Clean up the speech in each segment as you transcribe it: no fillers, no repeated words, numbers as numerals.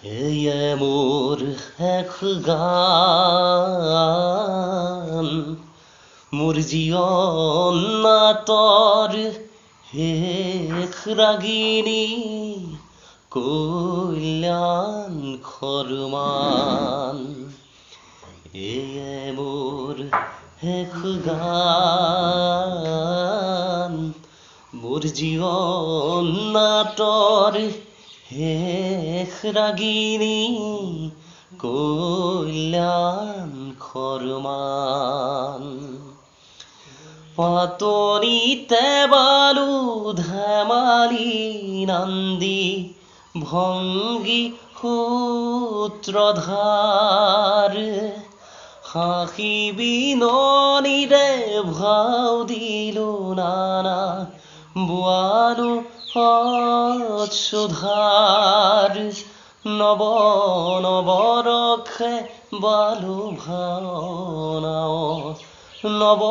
এই মোর এক গান মোর জীবন না তর হেখ রাগিনী কল্যাণ খরমান এই মোর এক গান মোর জীবন না তর হেখ রাগিনী কল্যাণ খরমান পাতনিতে বালু ধামালি নন্দী ভঙ্গি সূত্রধার হাসি বিননিৰে ভাও দিলো নানা বোৱালো সুধাৰ নৱ নৱৰক্ষে বালু ভাওনাও নৱ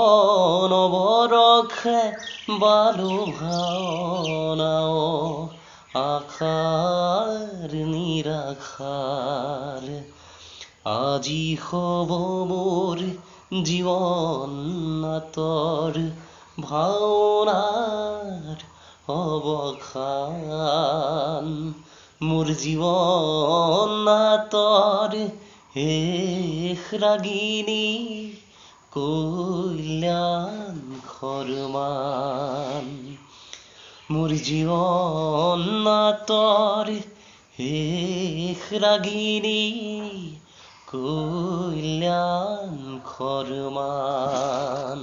নৱৰক্ষে বালু ভাওনাও আশাৰ নিৰাশাৰ আজি হব মোর জীবন তোর ভাওনার অবসান মোর জীবন তোর হেখ রাগিনী কল্যাণ খরমান মোর জীবন তোর হেখ রাগিনী কল্যাণ খরমান।